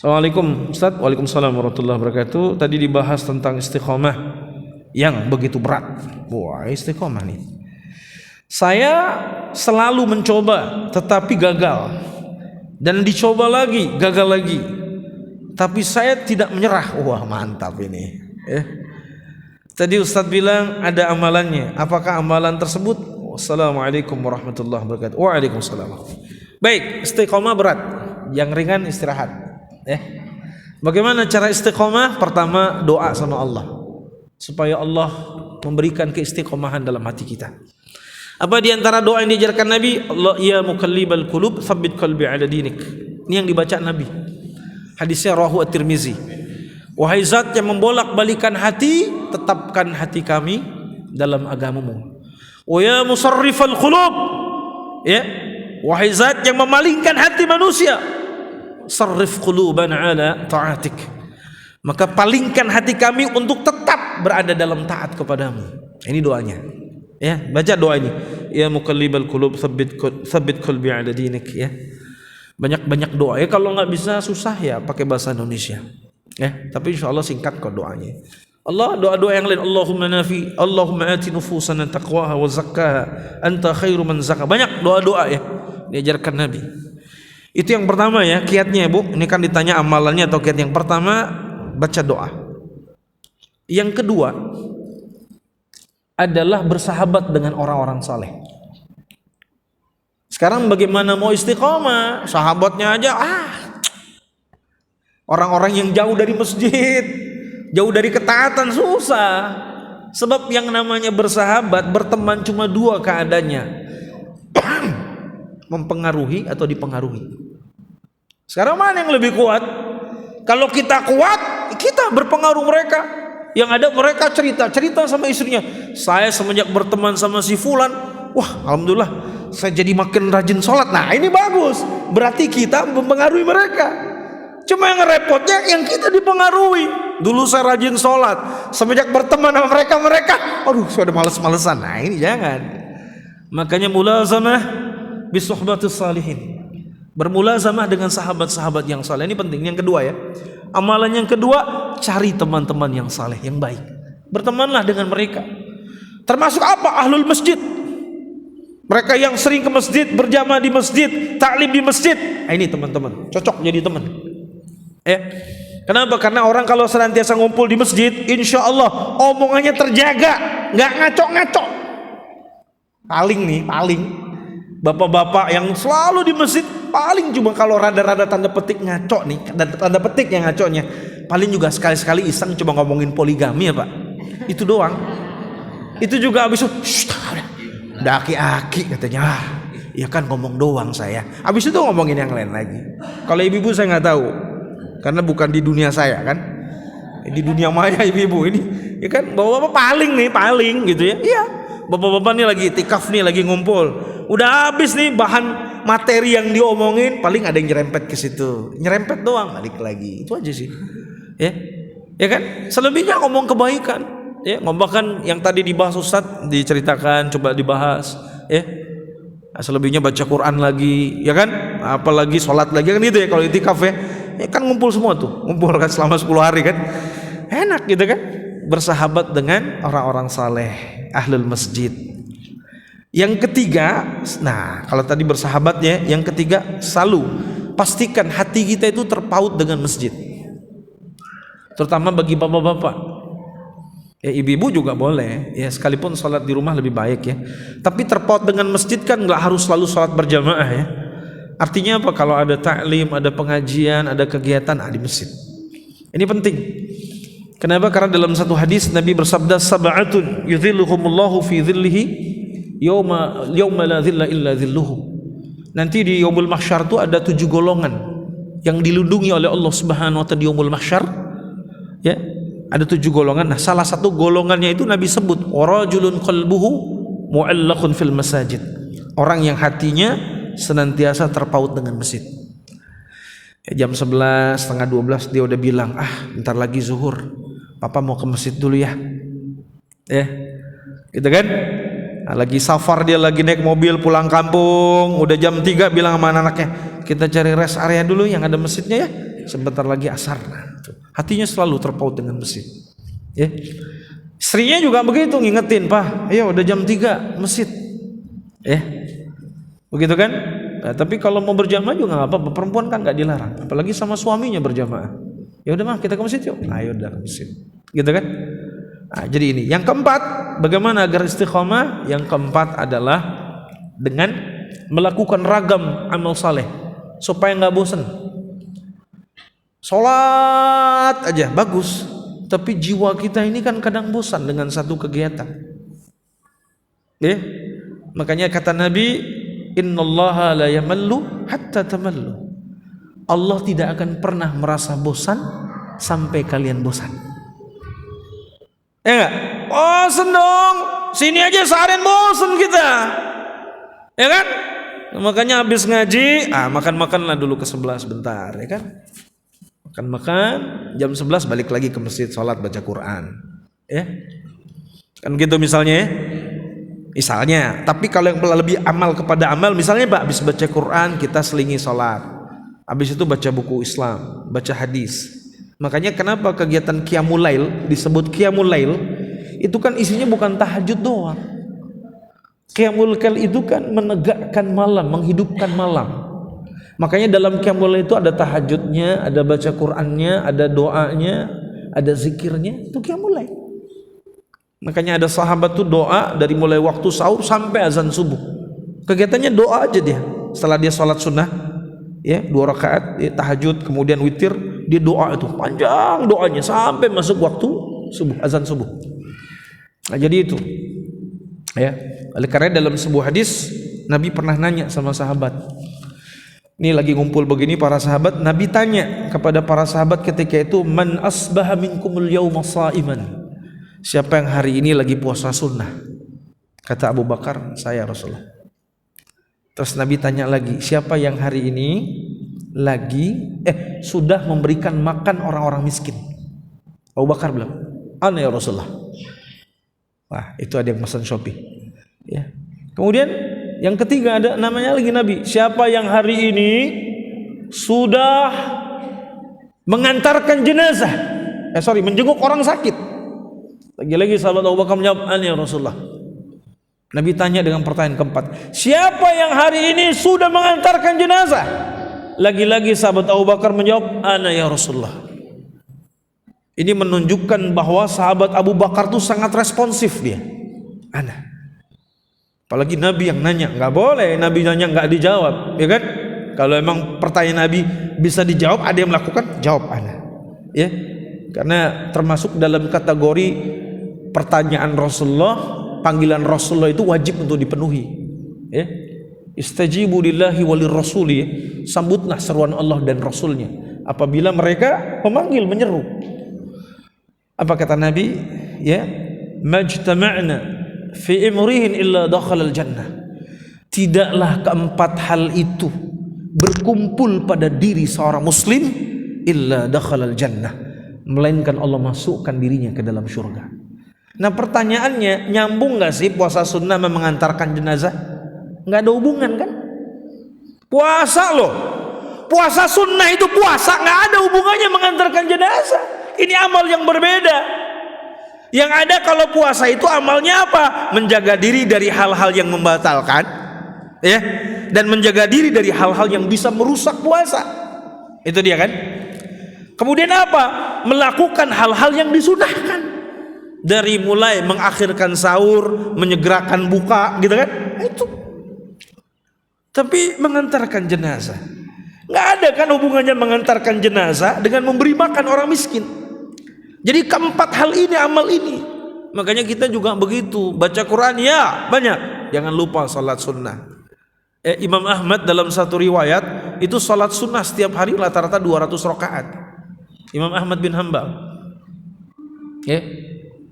Assalamualaikum Ustaz. Waalaikumsalam warahmatullahi wabarakatuh. Tadi dibahas tentang istiqomah yang begitu berat. Wah, istiqomah nih. Saya selalu mencoba tetapi gagal. Dan dicoba lagi, gagal lagi. Tapi saya tidak menyerah. Wah, mantap ini. Tadi Ustaz bilang ada amalannya. Apakah amalan tersebut? Wassalamualaikum warahmatullahi wabarakatuh. Waalaikumsalam. Baik, istiqomah berat. Yang ringan istirahat. Bagaimana cara istiqomah? Pertama, doa sama Allah supaya Allah memberikan keistiqomahan dalam hati kita. Apa di antara doa yang diajarkan Nabi? Allah ya muqallibal qulub tsabbit qalbi ala dinik. Ini yang dibaca Nabi. Hadisnya rawahu At-Tirmizi. Wahai zat yang membolak-balikan hati, tetapkan hati kami dalam agamamu. Wa ya musarrifal qulub, ya, wahai zat yang memalingkan hati manusia, sarrif qulubana ala ta'atik, maka palingkan hati kami untuk tetap berada dalam taat kepadamu. Ini doanya. Ya, baca doa ini. Ya muqallibal qulub tsabbit qalbi ala dinik, ya. Banyak-banyak doa. Ya kalau enggak bisa susah ya pakai bahasa Indonesia. Ya, tapi insyaallah singkat kok doanya. Allah doa-doa yang lain, Allahumma ati nufusana taqwaha wa zakkaha anta khairu man zakka. Banyak doa-doa ya diajarkan Nabi. Itu yang pertama ya, kiatnya Bu. Ini kan ditanya amalannya atau kiat. Yang pertama baca doa. Yang kedua adalah bersahabat dengan orang-orang saleh. Sekarang bagaimana mau istiqomah? Sahabatnya aja orang-orang yang jauh dari masjid, jauh dari ketaatan susah. Sebab yang namanya bersahabat, berteman cuma dua keadaannya. Mempengaruhi atau dipengaruhi. Sekarang mana yang lebih kuat? Kalau kita kuat, kita berpengaruh mereka. Yang ada mereka cerita sama istrinya. Saya semenjak berteman sama si fulan, wah alhamdulillah saya jadi makin rajin sholat. Nah ini bagus. Berarti kita mempengaruhi mereka. Cuma yang repotnya yang kita dipengaruhi. Dulu saya rajin sholat, semenjak berteman sama mereka, aduh sudah males-malesan. Nah ini jangan. Makanya mulazamah bisuhbatus salihin, bermulazamah dengan sahabat-sahabat yang saleh. Ini penting. Yang kedua ya, amalan yang kedua, cari teman-teman yang saleh, yang baik. Bertemanlah dengan mereka. Termasuk apa? Ahlul masjid. Mereka yang sering ke masjid, berjamaah di masjid, taklim di masjid. Nah, ini teman-teman, cocok jadi teman. Kenapa? Karena orang kalau senantiasa ngumpul di masjid, insya Allah omongannya terjaga, nggak ngaco-ngaco. Paling bapak-bapak yang selalu di masjid, paling cuma kalau rada-rada tanda petik ngaco nih, tanda petik yang ngaconya, paling juga sekali-sekali iseng coba ngomongin poligami ya Pak. Itu doang. Itu juga habis itu, udah aki-aki katanya. Ya kan ngomong doang saya. Habis itu ngomongin yang lain lagi. Kalau ibu-ibu saya nggak tahu, karena bukan di dunia saya kan. Di dunia maya ibu-ibu ini, ya kan bapak-bapak paling gitu ya. Iya. Bapak-bapak nih lagi itikaf nih, lagi ngumpul. Udah habis nih bahan materi yang diomongin, paling ada yang nyerempet ke situ. Nyerempet doang, balik lagi. Itu aja sih. Ya kan? Selebihnya ngomong kebaikan. Ya, ngomongkan yang tadi dibahas Ustaz, diceritakan, coba dibahas, ya. Selebihnya baca Quran lagi, ya kan? Apalagi sholat lagi kan gitu ya kalau itikaf ya. Ya kan ngumpul semua tuh. Ngumpul kan selama 10 hari kan. Enak gitu kan? Bersahabat dengan orang-orang saleh, ahlul masjid. Yang ketiga, nah kalau tadi bersahabatnya, yang ketiga selalu pastikan hati kita itu terpaut dengan masjid. Terutama bagi bapak-bapak. Ibu-ibu juga boleh, ya sekalipun sholat di rumah lebih baik ya. Tapi terpaut dengan masjid kan nggak harus selalu sholat berjamaah ya. Artinya apa? Kalau ada taklim, ada pengajian, ada kegiatan di masjid. Ini penting. Kenapa? Karena dalam satu hadis Nabi bersabda, sab'atun yudhilluhumullahu fi dhillihi yauma la dhilla illa dhilluhu. Nanti di yaumul mahsyar itu ada 7 golongan yang dilindungi oleh Allah Subhanahu wa taala di yaumul mahsyar. Ya, ada 7 golongan. Nah, salah satu golongannya itu Nabi sebut, warajulun qalbuhu mu'allaqun fil masajid. Orang yang hatinya senantiasa terpaut dengan masjid. Jam 11, setengah 12 dia udah bilang, bentar lagi zuhur, papa mau ke masjid dulu ya. Gitu kan? Nah, lagi safar, dia lagi naik mobil pulang kampung, udah jam 3 bilang sama anak-anaknya, kita cari rest area dulu yang ada masjidnya ya. sebentar lagi asar. Hatinya selalu terpaut dengan masjid. Ya. Istrinya juga begitu, ngingetin, Pak, ayo udah jam 3 masjid. Ya. Begitu kan? Nah, tapi kalau mau berjamaah juga nggak apa-apa, perempuan kan nggak dilarang, apalagi sama suaminya berjamaah. Ya udah mah kita ke masjid yuk. Ayo udah ke masjid. Gitu kan? Nah, jadi ini. Yang keempat, bagaimana agar istiqomah? Yang keempat adalah dengan melakukan ragam amal saleh supaya nggak bosan. Sholat aja bagus, tapi jiwa kita ini kan kadang bosan dengan satu kegiatan. Ya, makanya kata Nabi, innallaha la yamallu hatta tamallu. Allah tidak akan pernah merasa bosan sampai kalian bosan. Ya enggak? Bosan dong. Sini aja seharian bosan kita. Ya kan? Makanya habis ngaji, makan-makanlah dulu ke sebelah sebentar, ya kan? Makan-makan, jam 11 balik lagi ke masjid, sholat, baca Quran. Ya. Kan gitu misalnya ya. Misalnya, tapi kalau yang lebih amal kepada amal, misalnya Pak, habis baca Quran kita selingi sholat, habis itu baca buku Islam, baca hadis. Makanya kenapa kegiatan Qiyamul Lail disebut Qiyamul Lail? Itu kan isinya bukan tahajud doang. Qiyamul Lail itu kan menegakkan malam, menghidupkan malam. Makanya dalam Qiyamul Lail itu ada tahajudnya, ada baca Qurannya, ada doanya, ada zikirnya, itu Qiyamul Lail. Makanya ada sahabat tuh doa dari mulai waktu sahur sampai azan subuh. Kegiatannya doa aja dia. Setelah dia sholat sunnah, ya 2 rakaat, ya, tahajud, kemudian witir, dia doa itu panjang doanya sampai masuk waktu subuh, azan subuh. Nah, jadi itu. Ya, oleh karena dalam sebuah hadis Nabi pernah nanya sama sahabat. Ini lagi ngumpul begini para sahabat, Nabi tanya kepada para sahabat ketika itu, man asbaha minkumul yawma sha'iman. Siapa yang hari ini lagi puasa sunnah? Kata Abu Bakar, saya Rasulullah. Terus Nabi tanya lagi, siapa yang hari ini lagi sudah memberikan makan orang-orang miskin? Abu Bakar bilang, ana ya Rasulullah. Wah, itu ada yang pesan Shopee. Ya. Kemudian yang ketiga ada namanya lagi Nabi, siapa yang hari ini sudah mengantarkan jenazah? Menjenguk orang sakit. Lagi-lagi sahabat Abu Bakar menjawab, ana ya Rasulullah. Nabi tanya dengan pertanyaan keempat, siapa yang hari ini sudah mengantarkan jenazah? Lagi-lagi sahabat Abu Bakar menjawab, ana ya Rasulullah. Ini menunjukkan bahwa sahabat Abu Bakar itu sangat responsif dia. Ana. Apalagi Nabi yang nanya, nggak boleh Nabi nanya nggak dijawab, ya kan? Kalau emang pertanyaan Nabi bisa dijawab, ada yang melakukan, jawab ana. Ya, karena termasuk dalam kategori pertanyaan Rasulullah, panggilan Rasulullah itu wajib untuk dipenuhi. Ya, istajibu lillahi walir rasuli, ya. Sambutlah seruan Allah dan Rasulnya apabila mereka memanggil, menyeru. Apa kata Nabi? Ya, majtama'na fi imrihin illa dakhalal jannah. Tidaklah keempat hal itu berkumpul pada diri seorang muslim illa dakhalal jannah, melainkan Allah masukkan dirinya ke dalam surga. Nah pertanyaannya, nyambung gak sih puasa sunnah mengantarkan jenazah? Gak ada hubungan kan? Puasa loh, puasa sunnah itu puasa, gak ada hubungannya mengantarkan jenazah. Ini amal yang berbeda. Yang ada kalau puasa itu amalnya apa? Menjaga diri dari hal-hal yang membatalkan, ya, dan menjaga diri dari hal-hal yang bisa merusak puasa. Itu dia kan? Kemudian apa? Melakukan hal-hal yang disunahkan. Dari mulai mengakhirkan sahur, menyegerakan buka, gitu kan? Itu. Tapi mengantarkan jenazah, nggak ada kan hubungannya mengantarkan jenazah dengan memberi makan orang miskin. Jadi keempat hal ini, amal ini. Makanya kita juga begitu, baca Quran ya banyak, jangan lupa salat sunnah. Imam Ahmad dalam satu riwayat itu salat sunnah setiap hari rata-rata 200 rakaat. Imam Ahmad bin Hanbal.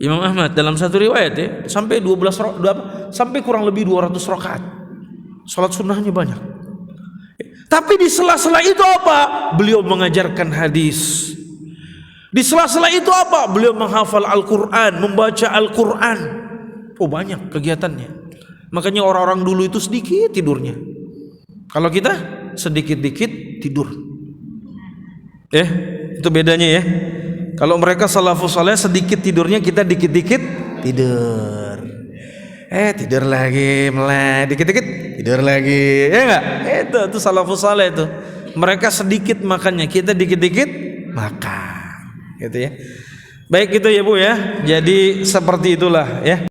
Imam Ahmad dalam satu riwayat sampai 12 sampai kurang lebih 200 rakaat. Salat sunnahnya banyak. Tapi di sela-sela itu apa? Beliau mengajarkan hadis. Di sela-sela itu apa? Beliau menghafal Al-Quran, membaca Al-Quran. Oh banyak kegiatannya. Makanya orang-orang dulu itu sedikit tidurnya. Kalau kita sedikit-dikit tidur. Itu bedanya ya. Kalau mereka salafus saleh sedikit tidurnya, kita dikit-dikit tidur. Tidur lagi, melek, dikit-dikit tidur lagi. Ya enggak? Itu salafus saleh itu. Mereka sedikit makannya, kita dikit-dikit makan. Gitu ya. Baik itu ya Bu ya. Jadi seperti itulah ya.